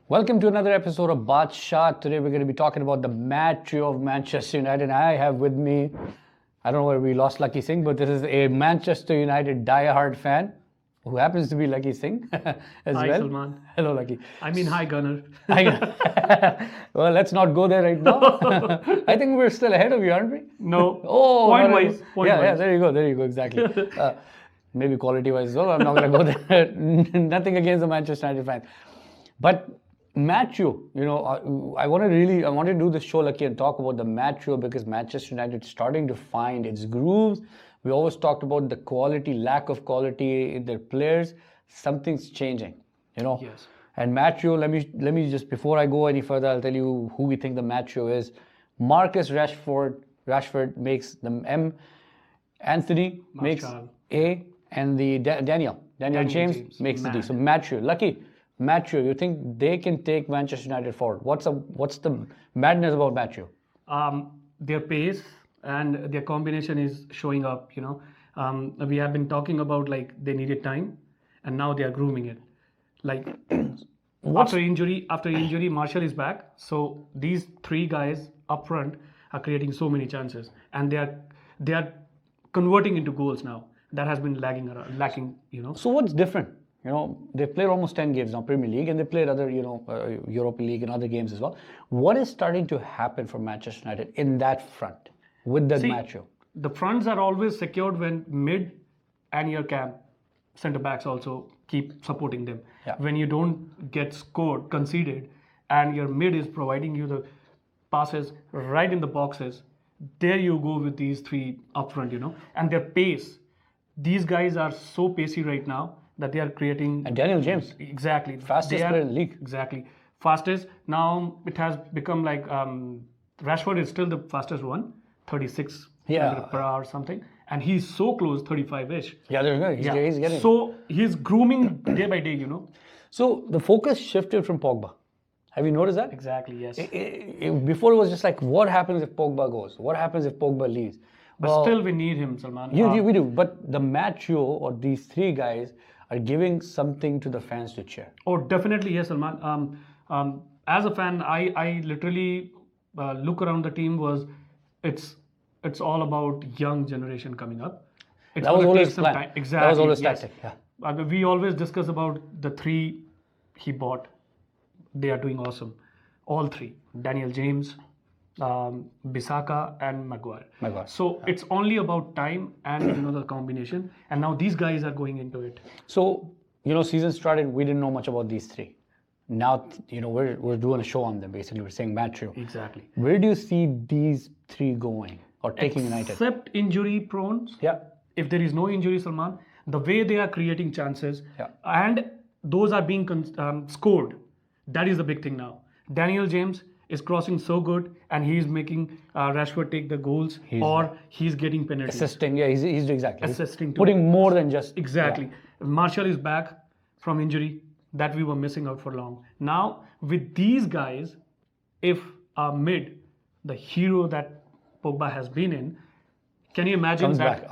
Welcome to another episode of BaatShaat. Today we're going to be talking about the match of Manchester United. And I have with me, I don't know where we lost Lucky Singh, but this is a Manchester United diehard fan who happens to be Lucky Singh as Hi, well. Salman. Hello, Lucky. I mean, hi, Gunnar. Well, let's not go there right now. I think we're still ahead of you, aren't we? No. Oh, Point-wise. Yeah, there you go, exactly. Maybe quality-wise as well. I'm not going to go there. Nothing against the Manchester United fans. But Matthew, I want to do this show, Lucky, and talk about the Matthew because Manchester United is starting to find its grooves. We always talked about the quality, lack of quality in their players. Something's changing, Yes. And Matthew, let me just, before I go any further, I'll tell you who we think the Matthew is. Marcus Rashford makes the M. Anthony makes A, and the Daniel James makes the D. So Matthew, you think they can take Manchester United forward? What's the madness about Matthew? Their pace and their combination is showing up. We have been talking about like they needed time, and now they are grooming it. Like after injury, Marshall is back. So these three guys up front are creating so many chances, and they are converting into goals now. That has been lacking. So what's different? They've played almost 10 games now, Premier League, and they played other, Europa League and other games as well. What is starting to happen for Manchester United in that front with the Matthew? The fronts are always secured when mid and your centre backs also keep supporting them. Yeah. When you don't get conceded, and your mid is providing you the passes right in the boxes, there you go with these three up front, and their pace. These guys are so pacey right now that they are creating. And Daniel James. Exactly. Fastest player in the league. Exactly. Fastest. Now it has become like Rashford is still the fastest one, 36 km per hour or something. And he's so close, 35-ish. Yeah, there you go. He's getting. So he's grooming day by day, So the focus shifted from Pogba. Have you noticed that? Exactly, yes. Before it was just like, what happens if Pogba goes? What happens if Pogba leaves? But still we need him, Salman. We do. But the Matthew or these three guys are giving something to the fans to cheer. Oh, definitely, yes, Salman. As a fan, I literally look around the team it's all about young generation coming up. That was always planned. Exactly. That was always yes. tactic. Yeah. We always discuss about the three he bought. They are doing awesome. All three. Daniel James, Bissaka and Maguire. So it's only about time and the combination. And now these guys are going into it. So season started. We didn't know much about these three. Now we're doing a show on them. Basically, we're saying Matthew. Exactly. Where do you see these three going or taking United? Except injury prone. Yeah. If there is no injury, Salman, the way they are creating chances and those are being scored, that is the big thing now. Daniel James is crossing so good, and he's making Rashford take the goals, he's getting penalties. Assisting, yeah, he's exactly. Assisting, putting more than just exactly. Yeah. Marshall is back from injury that we were missing out for long. Now with these guys, if mid, the hero that Pogba has been in, can you imagine that?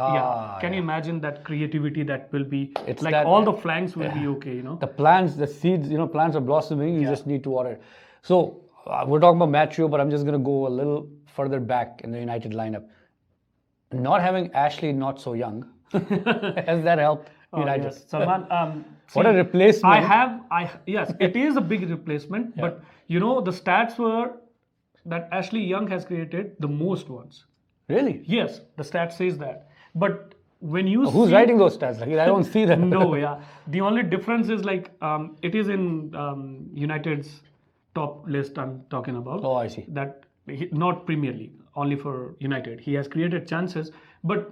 Can you imagine that creativity that will be? It's like all the flanks will be okay. The plants, the seeds, plants are blossoming. You just need to water it. So we're talking about Matthew, but I'm just going to go a little further back in the United lineup. Not having Ashley not so young, has that helped United? Yes. Salman, what a replacement! Yes, it is a big replacement. But the stats were that Ashley Young has created the most ones. Really? Yes, the stat says that. But when you who's writing those stats? Like, I don't see that. No, yeah. The only difference is like it is in United's top list I'm talking about. Oh, I see. That not Premier League, only for United. He has created chances, but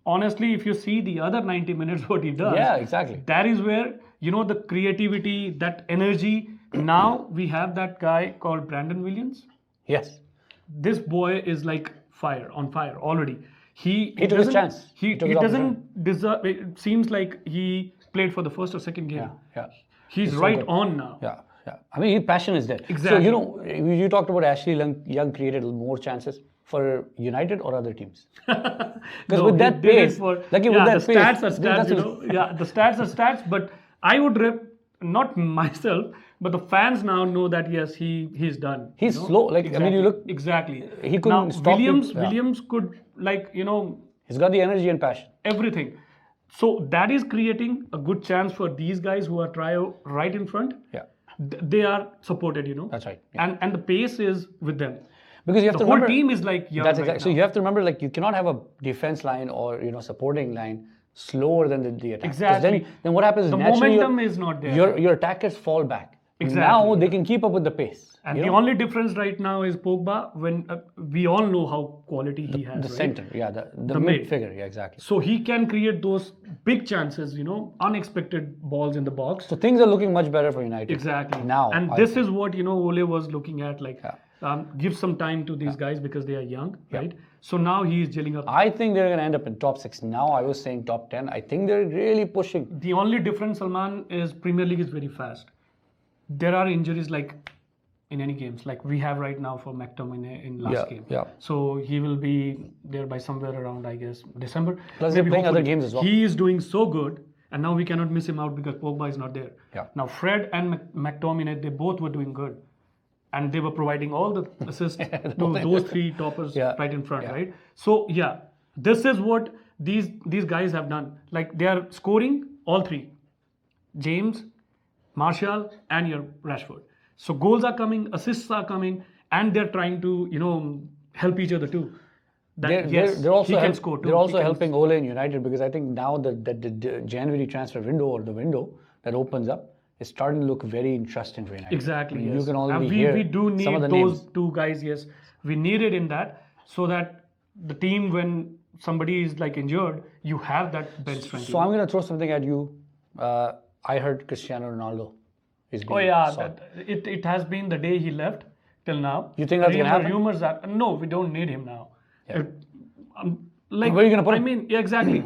honestly, if you see the other 90 minutes, what he does, yeah, exactly. That is where the creativity, that energy. Now we have that guy called Brandon Williams. Yes. This boy is like on fire already. He took his chance. He doesn't deserve. It seems like he played for the first or second game. Yeah. He's right on now. Yeah. I mean, his passion is there. Exactly. So you talked about Ashley Young created more chances for United or other teams? Because with that pace, the stats are stats. The stats are stats. But I would not myself, but the fans now know that yes, he's done. He's slow. Like I mean, you look. Exactly. He couldn't Now stop Williams. it. Yeah. Williams could He's got the energy and passion. everything. So that is creating a good chance for these guys who are right in front. Yeah. They are supported, That's right. Yeah. And the pace is with them. Because you have The to whole remember, team is like young. that's right exactly. So now. you have to remember, like you cannot have a defense line or supporting line slower than the attack. 'Cause Exactly. Then what happens? The naturally momentum is not there. Your attackers fall back. Exactly. Now they can keep up with the pace. And the only difference right now is Pogba. When we all know how quality he has. The right? center, yeah, the mid. mid figure, yeah, exactly. So he can create those big chances, unexpected balls in the box. So things are looking much better for United. Exactly. Now. And this is what, Ole was looking at, like, Yeah. give some time to these guys because they are young, right? So now he is gelling up. I think they're going to end up in top 6. Now I was saying top 10. I think they're really pushing. The only difference, Salman, is Premier League is very fast. There are injuries like in any games, like we have right now for McTominay in last game. Yeah. So he will be there by somewhere around, I guess, December. Plus they're playing other hopefully. games as well. He is doing so good, and now we cannot miss him out because Pogba is not there. Yeah. Now Fred and McTominay, they both were doing good, and they were providing all the assists to those three toppers right in front, right? So yeah, this is what these guys have done. Like they are scoring all three, James, Martial, and your Rashford. So goals are coming, assists are coming, and they're trying to help each other too. That They're also he can score too. They're also He can- helping Ole and United because I think now that the January transfer window or the window that opens up is starting to look very interesting for United. Exactly. I mean, Yes. You can already we, hear we do need some of the those names. two guys. Yes, we need it in that so that the team, when somebody is like injured, you have that bench strength. So I'm going to throw something at you. I heard Cristiano Ronaldo is being Oh yeah, sought. it has been the day he left till now. You think that's gonna happen? Rumors that no, we don't need him now. Yeah. Like Where are you gonna put I him? mean, yeah, exactly.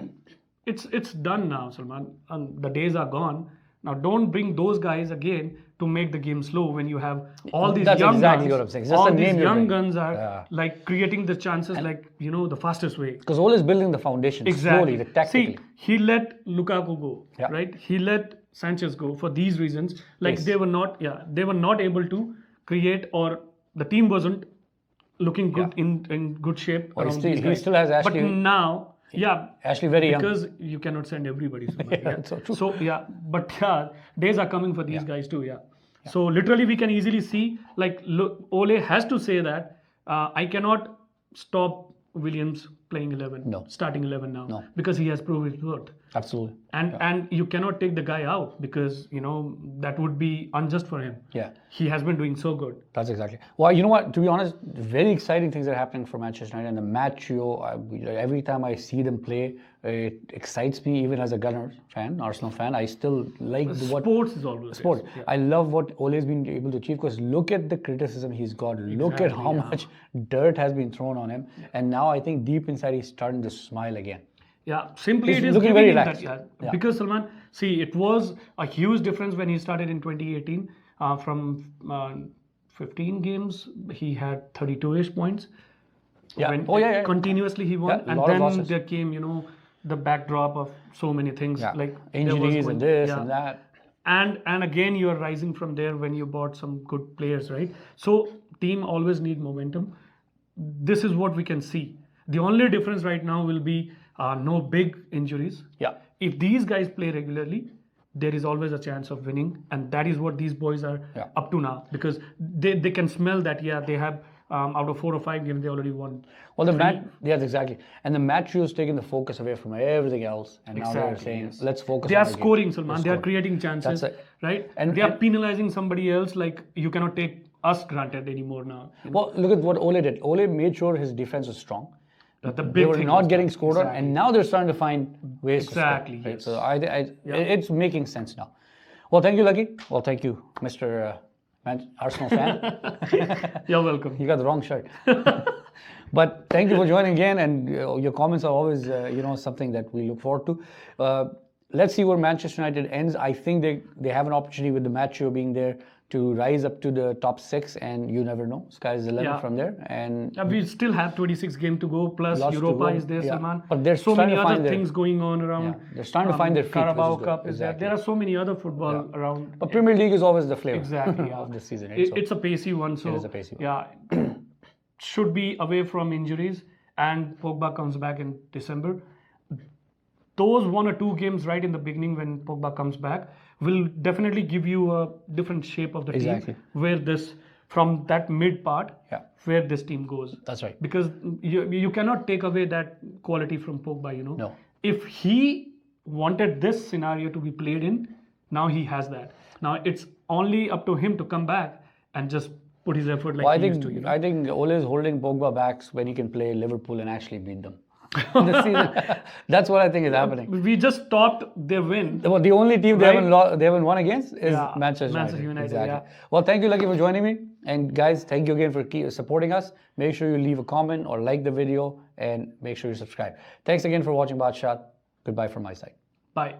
it's done now, Salman. And the days are gone. Now don't bring those guys again to make the game slow when you have all these That's young exactly guns. what I'm saying. It's just All the these name you're young bringing. guns are Yeah. like creating the chances, the fastest way. Because Ole is building the foundation Exactly. slowly, tactically. See, he let Lukaku go, Yeah. right? He let Sanchez go for these reasons. Like Yes. they were not able to create, or the team wasn't looking good in good shape. Well, around he these guys. still has Ashley- But now, Ashley very young. because you cannot send everybody. So, that's so true. So but days are coming for these guys too. Yeah. So literally, we can easily see, like, look, Ole has to say that I cannot stop Williams playing 11, No. starting 11 now, No. because he has proved his worth. Absolutely. And you cannot take the guy out because that would be unjust for him. Yeah. He has been doing so good. That's exactly. Well, you know what? To be honest, very exciting things are happening for Manchester United. And the match, every time I see them play, it excites me. Even as a Gunners fan, Arsenal fan, I still like what Sports is always sport. yes. Yeah. I love what Ole has been able to achieve because look at the criticism he's got. Look at how much dirt has been thrown on him, and now I think deep inside he's starting to smile again. Yeah, simply He's it is looking giving very him relaxed. that. Yeah. Because Salman, see, it was a huge difference when he started in 2018. From 15 games, he had 32-ish points. Yeah. When continuously he won, Yeah, and lot of then losses. there came, the backdrop of so many things, Yeah. like Injuries and this and that. And again, you are rising from there when you bought some good players, right? So team always need momentum. This is what we can see. The only difference right now will be no big injuries. Yeah. If these guys play regularly, there is always a chance of winning, and that is what these boys are up to now, because they can smell that they have out of 4 or 5 games they already won. Well, the match, yes, exactly. And the match has taken the focus away from everything else, and now they're saying, let's focus. They on are the game. scoring, Salman. They are creating chances, That's it. right? And they are penalizing somebody else. Like, you cannot take us granted anymore now. Well, look at what Ole did. Ole made sure his defense was strong. The They big were thing not was getting that. scored on, and now they're starting to find ways Exactly, to score. yes. So it's making sense now. Well, thank you, Lucky. Well, thank you, Mr. Arsenal fan. You're welcome. You got the wrong shirt. But thank you for joining again, and your comments are always, something that we look forward to. Let's see where Manchester United ends. I think they have an opportunity with the match being there to rise up to the top 6, and you never know. Sky's the limit Yeah. from there. And We still have 26 games to go, plus Lots to Europa go. is there, Yeah. Salman. But they're so starting many to find other their- things going on around. yeah, they're starting to find their feet, which is Carabao good. Cup is there. Exactly. There are so many other football around. But Premier League is always the flavor Exactly, yeah. of the season. Right? So It's a pacey one, so it is a pacey one. yeah, should be away from injuries, and Pogba comes back in December. Those 1 or 2 games right in the beginning when Pogba comes back will definitely give you a different shape of the Exactly. team, where this, from that mid part, Yeah. where this team goes. That's right. Because you cannot take away that quality from Pogba, you know. No. If he wanted this scenario to be played in, now he has that. Now it's only up to him to come back and just put his effort like Well, he used to, you know. I think Ole is holding Pogba back when he can play Liverpool and actually beat them this season. That's what I think is happening. We just stopped their win. Well, the only team Right. they haven't won against is Yeah, Manchester Manchester United. United, Exactly. yeah. Well, thank you, Lucky, for joining me. And guys, thank you again for supporting us. Make sure you leave a comment or like the video, and make sure you subscribe. Thanks again for watching BaatShaat. Goodbye from my side. Bye.